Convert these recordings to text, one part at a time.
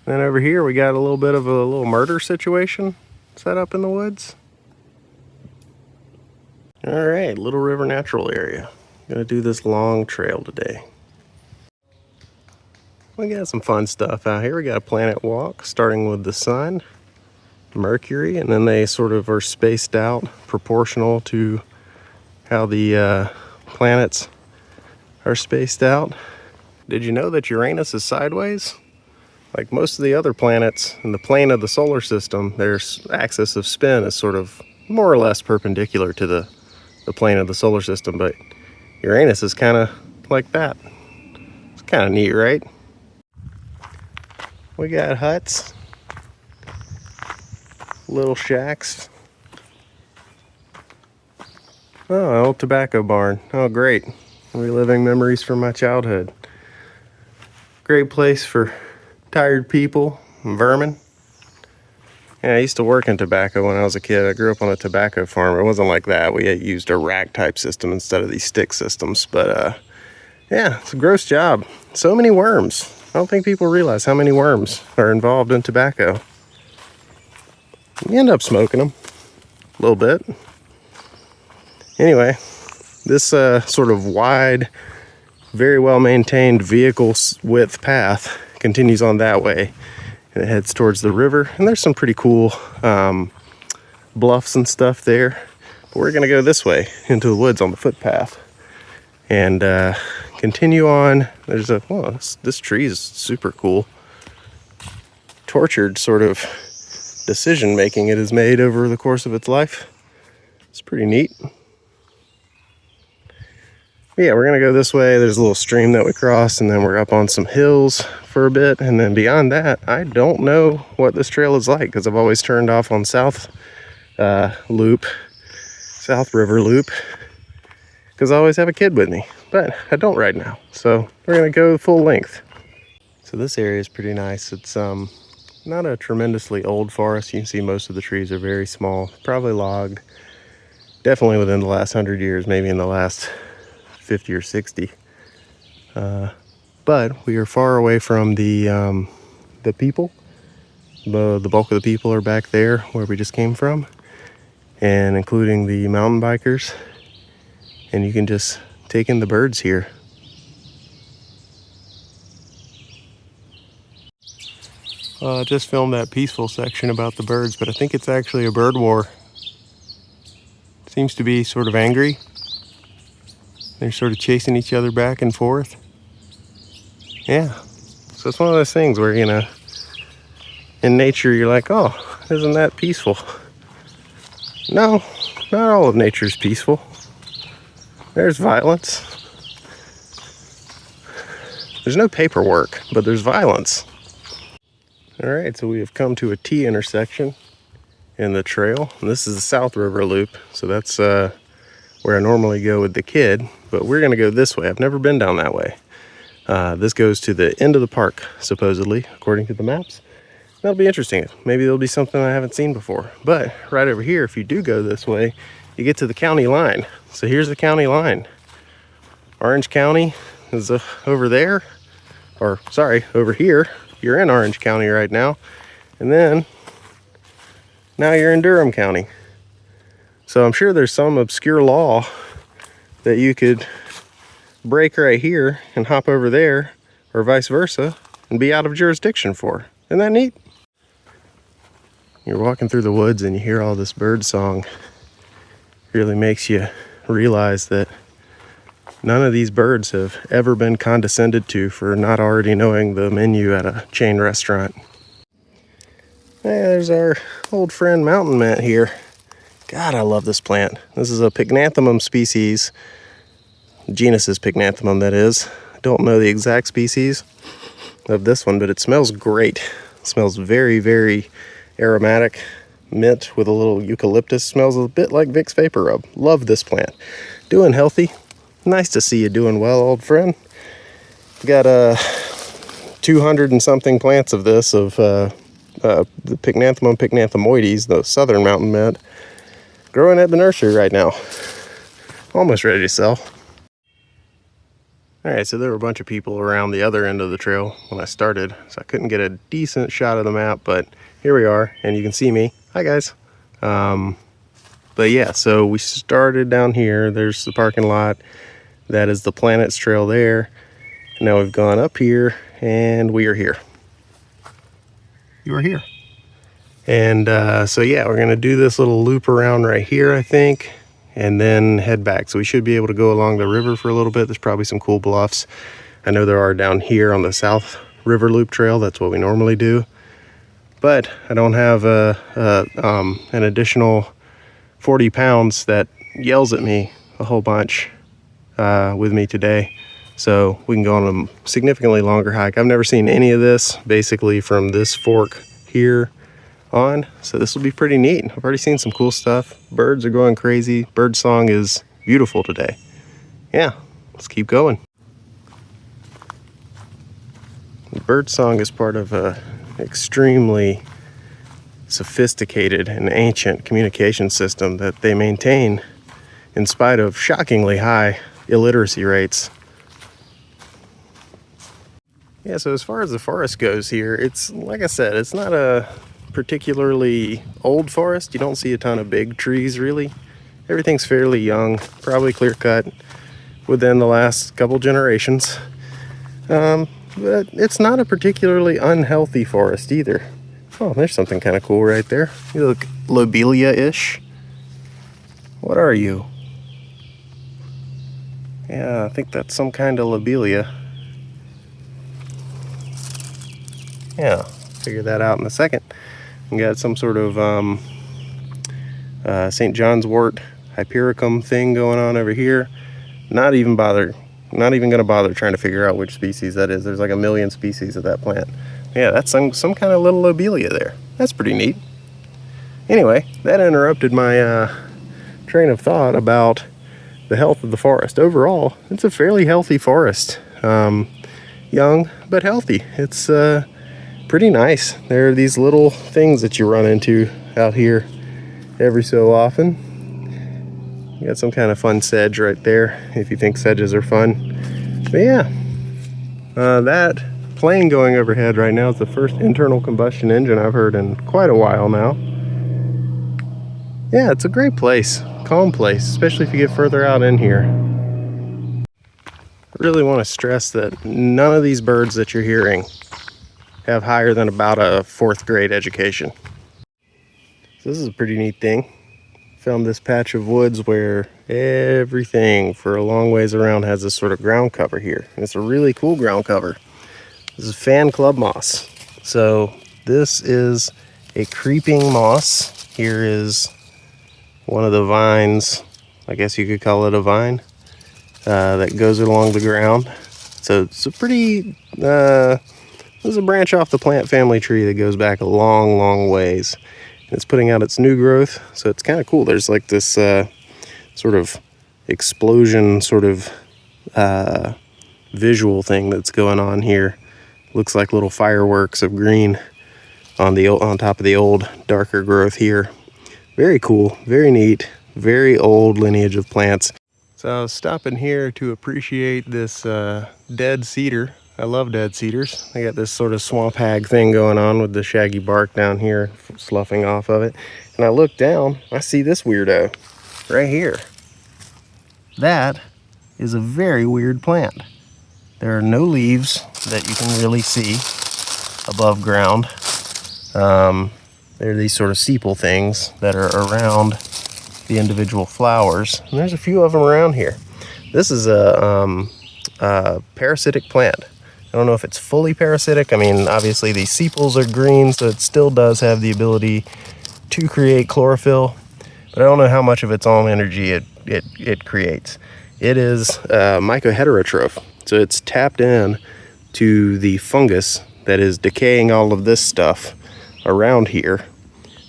Then over here we got a little bit of a little murder situation set up in the woods. All right, Little River Natural Area. Gonna do this long trail today. We got some fun stuff out here. We got a planet walk starting with the sun, Mercury, and then they sort of are spaced out proportional to how the planets are spaced out. Did you know that Uranus is sideways? Like most of the other planets in the plane of the solar system, their axis of spin is sort of more or less perpendicular to the plane of the solar system, but Uranus is kind of like that. It's kind of neat, right? We got huts, little shacks. Oh, an old tobacco barn. Oh, great. Reliving memories from my childhood. Great place for tired people and vermin. Yeah, I used to work in tobacco when I was a kid. I grew up on a tobacco farm. It wasn't like that. We used a rack type system instead of these stick systems. But yeah, it's a gross job. So many worms. I don't think people realize how many worms are involved in tobacco. You end up smoking them a little bit. Anyway, this sort of wide, very well maintained vehicle width path continues on that way, and it heads towards the river, and there's some pretty cool bluffs and stuff there, but we're gonna go this way into the woods on the footpath and continue on. There's a this tree is super cool. Tortured sort of decision making it has made over the course of its life. It's pretty neat. Yeah, we're gonna go this way. There's a little stream that we cross, and then we're up on some hills for a bit, and then beyond that, I don't know what this trail is like because I've always turned off on South River Loop, because I always have a kid with me, but I don't right now. So we're gonna go full length. So this area is pretty nice. It's not a tremendously old forest. You can see most of the trees are very small, probably logged, definitely within the last 100 years, maybe in the last 50 or 60, but we are far away from the people. The bulk of the people are back there where we just came from, and including the mountain bikers, and you can just take in the birds here. Just filmed that peaceful section about the birds, but I think it's actually a bird war. Seems to be sort of angry. They're sort of chasing each other back and forth. Yeah, so it's one of those things where, you know, in nature you're like, oh, isn't that peaceful? No, not all of nature is peaceful. There's violence. There's no paperwork, but there's violence. All right, so we have come to a T intersection in the trail. And this is the South River Loop, so that's where I normally go with the kid, but we're gonna go this way. I've never been down that way. This goes to the end of the park, supposedly, according to the maps. That'll be interesting. Maybe there'll be something I haven't seen before. But right over here, if you do go this way, you get to the county line. So here's the county line. Orange County is over there, or sorry, over here. You're in Orange County right now. And then, now you're in Durham County. So I'm sure there's some obscure law that you could break right here and hop over there, or vice versa, and be out of jurisdiction for. Isn't that neat? You're walking through the woods and you hear all this bird song. It really makes you realize that none of these birds have ever been condescended to for not already knowing the menu at a chain restaurant. Hey, there's our old friend mountain mint here. God, I love this plant. This is a Pycnanthemum species. Genus is Pycnanthemum, that is. I don't know the exact species of this one, but it smells great. It smells very, very aromatic. Mint with a little eucalyptus. Smells a bit like Vicks Vapor Rub. Love this plant. Doing healthy. Nice to see you doing well, old friend. Got 200 and something plants of this, of the Pycnanthemum pycnanthemoides, the southern mountain mint, growing at the nursery right now. Almost ready to sell. All right, so there were a bunch of people around the other end of the trail when I started, so I couldn't get a decent shot of the map, but here we are, and you can see me. Hi, guys. But yeah, so we started down here. There's the parking lot. That is the Planets Trail there. And now we've gone up here, and we are here. You are here. And so yeah, we're gonna do this little loop around right here, I think, and then head back. So we should be able to go along the river for a little bit. There's probably some cool bluffs. I know there are down here on the South River Loop Trail. That's what we normally do. But I don't have an additional 40 pounds that yells at me a whole bunch with me today. So we can go on a significantly longer hike. I've never seen any of this, basically from this fork here on, so this will be pretty neat. I've already seen some cool stuff. Birds are going crazy. Bird song is beautiful today. Yeah, let's keep going. Bird song is part of a extremely sophisticated and ancient communication system that they maintain in spite of shockingly high illiteracy rates. Yeah, so as far as the forest goes here, it's, like I said, it's not a particularly old forest. You don't see a ton of big trees, really. Everything's fairly young, probably clear cut within the last couple generations. But it's not a particularly unhealthy forest either. Oh, there's something kind of cool right there. You look lobelia-ish. What are you? Yeah, I think that's some kind of lobelia. Yeah, figure that out in a second. We got some sort of St. John's wort hypericum thing going on over here. Not even gonna bother trying to figure out which species that is. There's like a million species of that plant. Yeah, that's some kind of little lobelia there. That's pretty neat. Anyway, that interrupted my train of thought about the health of the forest. Overall, it's a fairly healthy forest. Young, but healthy. It's pretty nice. There are these little things that you run into out here every so often. You got some kind of fun sedge right there, if you think sedges are fun. But yeah, that plane going overhead right now is the first internal combustion engine I've heard in quite a while now. Yeah, it's a great place, calm place, especially if you get further out in here. I really want to stress that none of these birds that you're hearing have higher than about a 4th grade education. So this is a pretty neat thing. Found this patch of woods where everything for a long ways around has this sort of ground cover here. And it's a really cool ground cover. This is fan club moss. So this is a creeping moss. Here is one of the vines, I guess you could call it a vine, that goes along the ground. So it's a pretty, there's a branch off the plant family tree that goes back a long, long ways. And it's putting out its new growth, so it's kind of cool. There's like this sort of explosion, sort of visual thing that's going on here. Looks like little fireworks of green on top of the old, darker growth here. Very cool, very neat, very old lineage of plants. So I was stopping here to appreciate this dead cedar. I love dead cedars. They got this sort of swamp hag thing going on with the shaggy bark down here sloughing off of it. And I look down, I see this weirdo right here. That is a very weird plant. There are no leaves that you can really see above ground. There are these sort of sepal things that are around the individual flowers. And there's a few of them around here. This is a parasitic plant. I don't know if it's fully parasitic. I mean, obviously these sepals are green, so it still does have the ability to create chlorophyll, but I don't know how much of its own energy it creates. It is mycoheterotroph, so it's tapped in to the fungus that is decaying all of this stuff around here,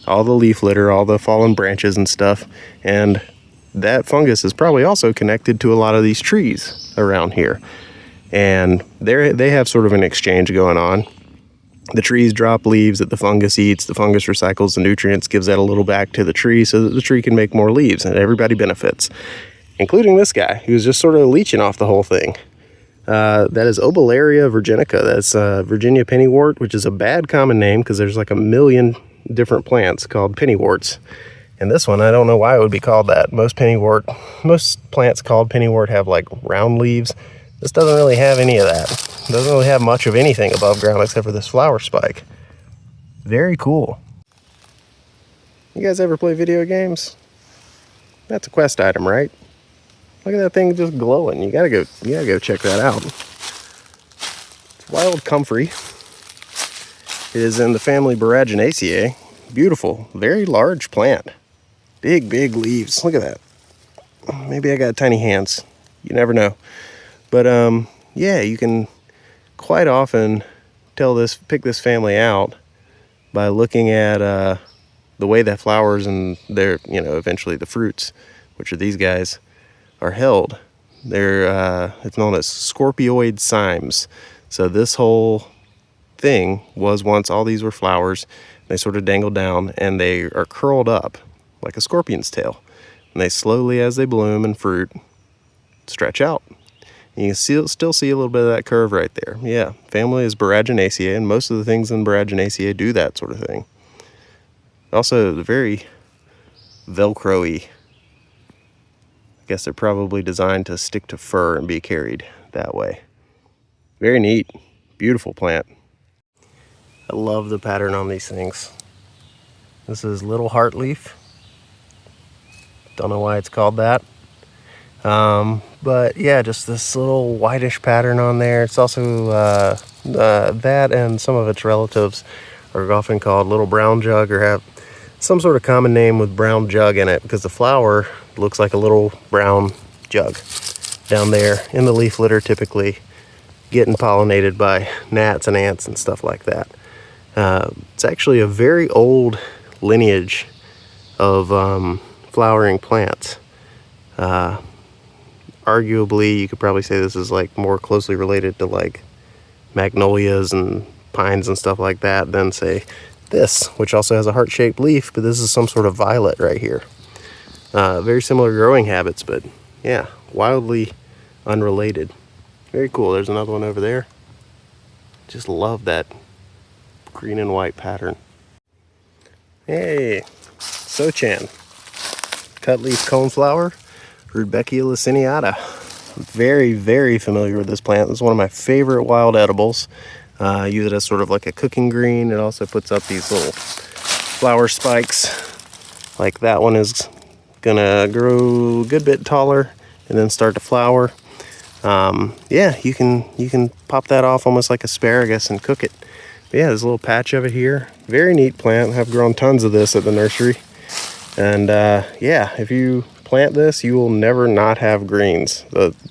all the leaf litter, all the fallen branches and stuff, and that fungus is probably also connected to a lot of these trees around here. And they have sort of an exchange going on. The trees drop leaves that the fungus eats. The fungus recycles the nutrients, gives that a little back to the tree so that the tree can make more leaves, and everybody benefits, including this guy who's just sort of leeching off the whole thing. That is Obelaria virginica. That's Virginia pennywort, which is a bad common name because there's like a million different plants called pennyworts. And this one, I don't know why it would be called that. Most plants called pennywort have like round leaves. This doesn't really have any of that. It doesn't really have much of anything above ground except for this flower spike. Very cool. You guys ever play video games? That's a quest item, right? Look at that thing just glowing. You gotta go check that out. It's wild comfrey. It is in the family Boraginaceae. Beautiful, very large plant. Big leaves. Look at that. Maybe I got tiny hands. You never know. But yeah, you can quite often pick this family out by looking at the way that flowers and their, eventually the fruits, which are these guys, are held. It's known as scorpioid cymes. So this whole thing was once all these were flowers. They sort of dangle down and they are curled up like a scorpion's tail. And they slowly, as they bloom and fruit, stretch out. And you can still see a little bit of that curve right there. Yeah, family is Boraginaceae, and most of the things in Boraginaceae do that sort of thing. Also, very Velcro-y. I guess they're probably designed to stick to fur and be carried that way. Very neat. Beautiful plant. I love the pattern on these things. This is little heart leaf. Don't know why it's called that. But yeah, just this little whitish pattern on there. It's also that, and some of its relatives are often called little brown jug or have some sort of common name with brown jug in it because the flower looks like a little brown jug down there in the leaf litter, typically getting pollinated by gnats and ants and stuff like that. It's actually a very old lineage of flowering plants. Arguably, you could probably say this is like more closely related to like magnolias and pines and stuff like that than say this, which also has a heart-shaped leaf, but this is some sort of violet right here. Very similar growing habits, but yeah, wildly unrelated. Very cool. There's another one over there. Just love that green and white pattern. Hey, Sochan. Cut leaf coneflower, Rudbeckia laciniata. Very familiar with this plant. This is one of my favorite wild edibles. I use it as sort of like a cooking green. It also puts up these little flower spikes. Like that one is gonna grow a good bit taller and then start to flower. Yeah, you can pop that off almost like asparagus and cook it. But yeah, there's a little patch of it here. Very neat plant. I've grown tons of this at the nursery. And yeah, if you plant this, you will never not have greens.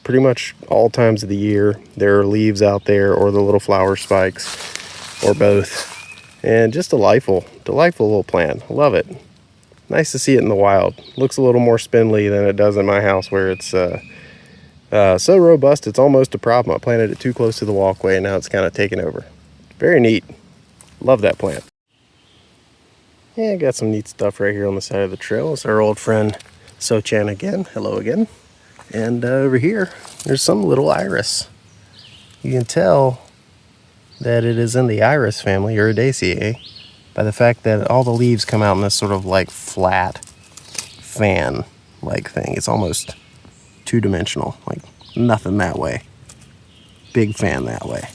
Pretty much all times of the year, there are leaves out there or the little flower spikes or both. And just delightful little plant. Love it. Nice to see it in the wild. Looks a little more spindly than it does in my house where it's so robust it's almost a problem. I planted it too close to the walkway and now it's kind of taken over. Very neat. Love that plant. Yeah, got some neat stuff right here on the side of the trail. It's our old friend Sochan again. Hello again. And over here, there's some little iris. You can tell that it is in the iris family, Iridaceae, by the fact that all the leaves come out in this sort of like flat fan-like thing. It's almost two-dimensional, like nothing that way. Big fan that way.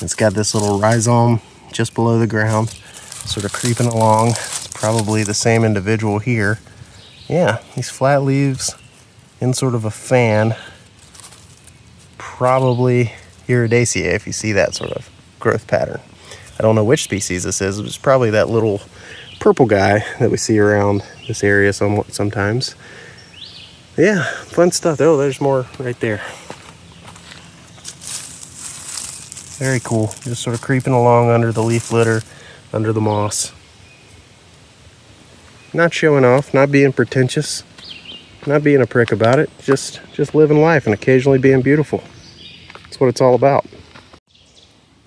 It's got this little rhizome just below the ground, sort of creeping along. It's probably the same individual here. Yeah, these flat leaves in sort of a fan. Probably Iridaceae if you see that sort of growth pattern. I don't know which species this is. It's probably that little purple guy that we see around this area sometimes. Yeah, fun stuff. Oh, there's more right there. Very cool. Just sort of creeping along under the leaf litter, under the moss. Not showing off, not being pretentious, not being a prick about it. Just living life and occasionally being beautiful. That's what it's all about.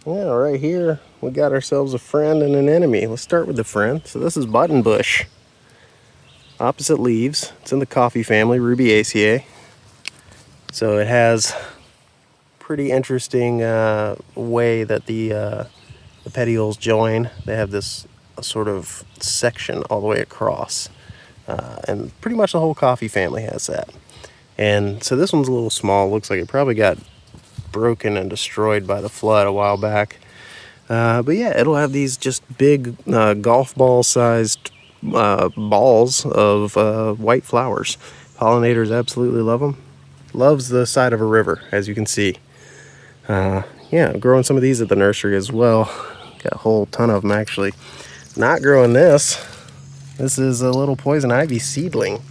Yeah, right here we got ourselves a friend and an enemy. Let's start with the friend. So this is buttonbush. Opposite leaves. It's in the coffee family, Rubiaceae. So it has pretty interesting way that the petioles join. They have this sort of section all the way across, and pretty much the whole coffee family has that. And so this one's a little small. Looks like it probably got broken and destroyed by the flood a while back. But yeah, it'll have these just big golf ball sized balls of white flowers. Pollinators absolutely love them. Loves the side of a river, as you can see. Yeah, growing some of these at the nursery as well. Got a whole ton of them actually. Not growing this. This is a little poison ivy seedling.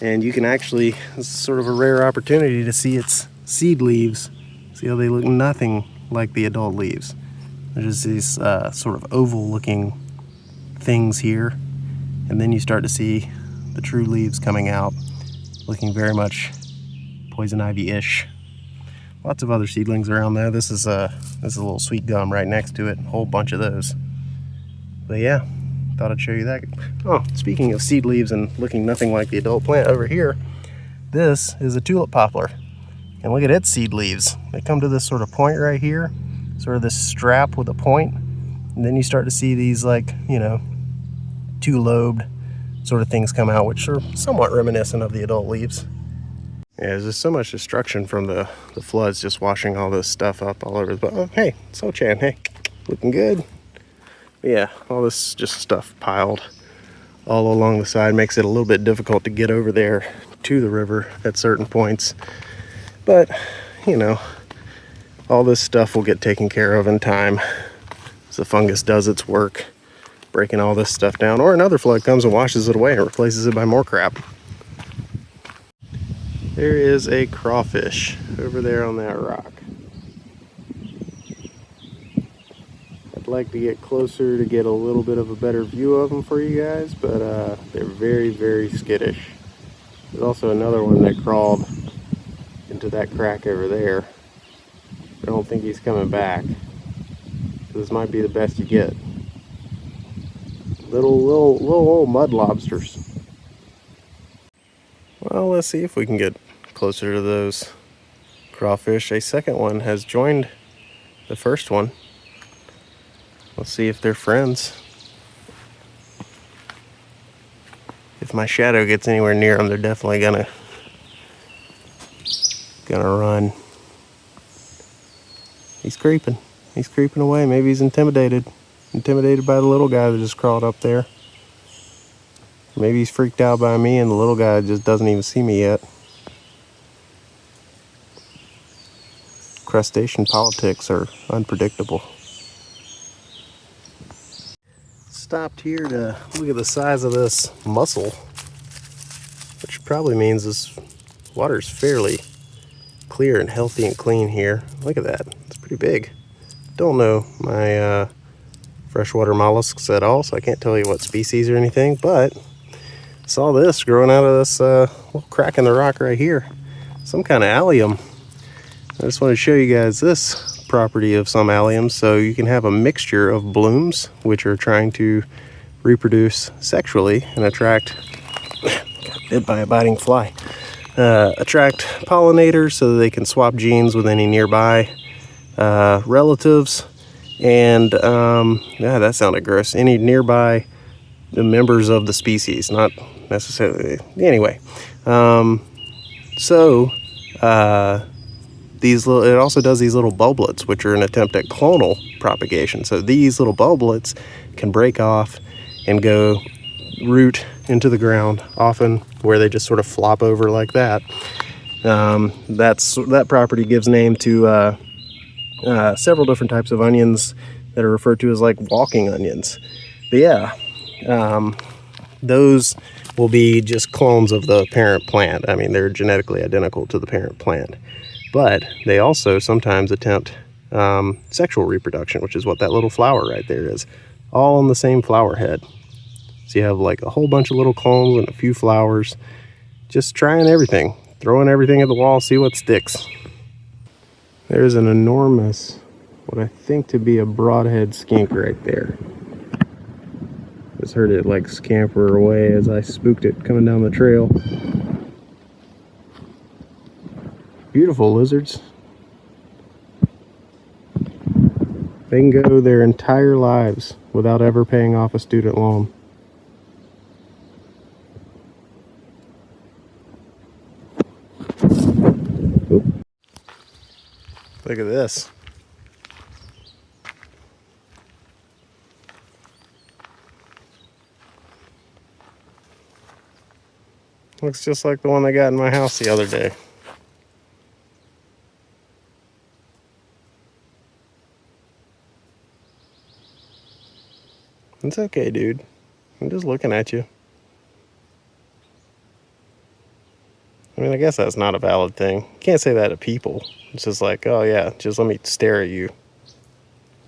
And you can actually, this is sort of a rare opportunity to see its seed leaves. See how they look nothing like the adult leaves. There's these sort of oval looking things here. And then you start to see the true leaves coming out, looking very much poison ivy-ish. Lots of other seedlings around there. This is a little sweet gum right next to it. A whole bunch of those. But yeah, thought I'd show you that. Oh, speaking of seed leaves and looking nothing like the adult plant over here, this is a tulip poplar. And look at its seed leaves. They come to this sort of point right here, sort of this strap with a point. And then you start to see these, like, you know, two-lobed sort of things come out, which are somewhat reminiscent of the adult leaves. Yeah, there's just so much destruction from the floods just washing all this stuff up all over. But oh, hey, So-chan, hey, looking good. But yeah, all this just stuff piled all along the side makes it a little bit difficult to get over there to the river at certain points. But, you know, all this stuff will get taken care of in time as the fungus does its work, breaking all this stuff down, or another flood comes and washes it away and replaces it by more crap. There is a crawfish over there on that rock. I'd like to get closer to get a little bit of a better view of them for you guys, but they're very, very skittish. There's also another one that crawled into that crack over there. I don't think he's coming back. This might be the best you get. Little old mud lobsters. Well, let's see if we can get closer to those crawfish. A second one has joined the first one. Let's see if they're friends. If my shadow gets anywhere near them, they're definitely gonna run. He's creeping. He's creeping away. Maybe he's intimidated by the little guy that just crawled up there. Maybe he's freaked out by me and the little guy just doesn't even see me yet. Crustacean politics are unpredictable. Stopped here to look at the size of this mussel, which probably means this water's fairly clear and healthy and clean here. Look at that. It's pretty big. Don't know my freshwater mollusks at all, so I can't tell you what species or anything, but saw this growing out of this little crack in the rock right here. Some kind of allium. I just want to show you guys this property of some alliums. So you can have a mixture of blooms which are trying to reproduce sexually and attract, got bit by a biting fly, attract pollinators so that they can swap genes with any nearby relatives, and yeah, that sounded gross, any nearby members of the species, not necessarily, anyway. It also does these little bulblets, which are an attempt at clonal propagation. So these little bulblets can break off and go root into the ground, often where they just sort of flop over like that. That property gives name to several different types of onions that are referred to as like walking onions. But yeah, those will be just clones of the parent plant. I mean, they're genetically identical to the parent plant. But they also sometimes attempt sexual reproduction, which is what that little flower right there is. All on the same flower head. So you have like a whole bunch of little clones and a few flowers. Just trying everything. Throwing everything at the wall, see what sticks. There's an enormous, what I think to be a broadhead skink right there. Just heard it like scamper away as I spooked it coming down the trail. Beautiful lizards. They can go their entire lives without ever paying off a student loan. Oop. Look at this. Looks just like the one I got in my house the other day. It's okay, dude. I'm just looking at you. I mean, I guess that's not a valid thing. You can't say that to people. It's just like, oh yeah, just let me stare at you.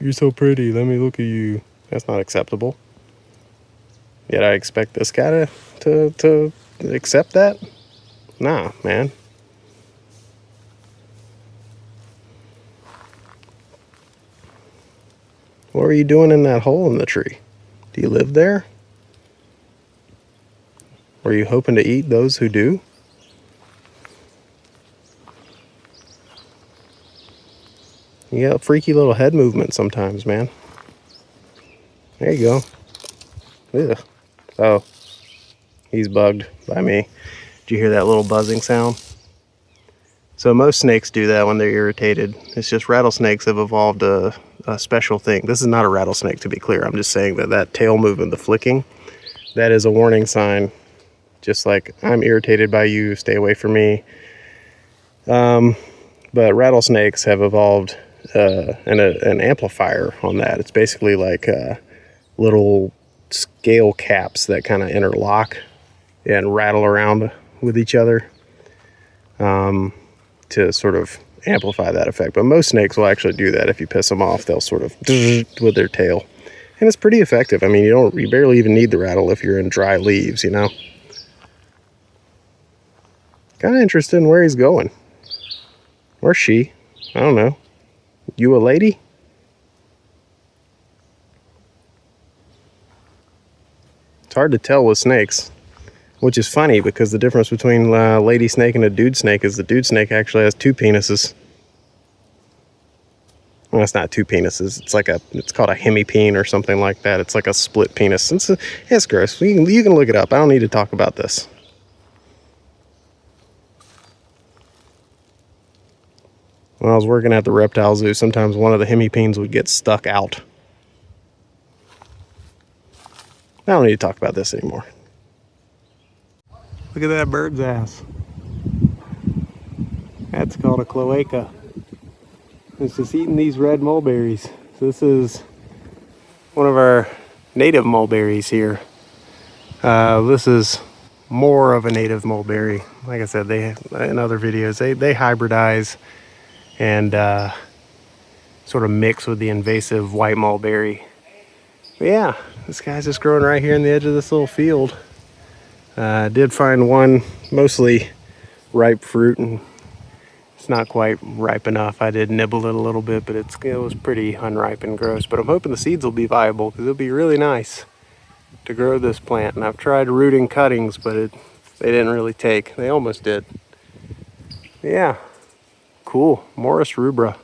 You're so pretty, let me look at you. That's not acceptable. Yet I expect this guy to accept that? Nah, man. What were you doing in that hole in the tree? Do you live there? Were you hoping to eat those who do? You got freaky little head movement sometimes, man. There you go. Ugh. Oh, he's bugged by me. Did you hear that little buzzing sound? So most snakes do that when they're irritated. It's just rattlesnakes have evolved a special thing. This is not a rattlesnake, to be clear. I'm just saying that tail movement, the flicking, that is a warning sign. Just like, I'm irritated by you, stay away from me. But rattlesnakes have evolved an amplifier on that. It's basically like little scale caps that kind of interlock and rattle around with each other to sort of amplify that effect. But most snakes will actually do that. If you piss them off, they'll sort of with their tail. And it's pretty effective. I mean, you barely even need the rattle if you're in dry leaves, you know? Kind of interested in where he's going. Or she. I don't know. You a lady? It's hard to tell with snakes, which is funny because the difference between a lady snake and a dude snake is the dude snake actually has two penises. Well, it's not two penises. It's called a hemipene or something like that. It's like a split penis. It's gross. You can look it up. I don't need to talk about this. When I was working at the reptile zoo, sometimes one of the hemipenes would get stuck out. I don't need to talk about this anymore. Look at that bird's ass. That's called a cloaca. It's just eating these red mulberries. So this is one of our native mulberries here. This is more of a native mulberry. Like I said, in other videos, they hybridize and sort of mix with the invasive white mulberry. But yeah, this guy's just growing right here in the edge of this little field. I did find one mostly ripe fruit, and it's not quite ripe enough. I did nibble it a little bit, but it was pretty unripe and gross. But I'm hoping the seeds will be viable because it'll be really nice to grow this plant. And I've tried rooting cuttings, but they didn't really take. They almost did. Yeah, cool. Morris rubra.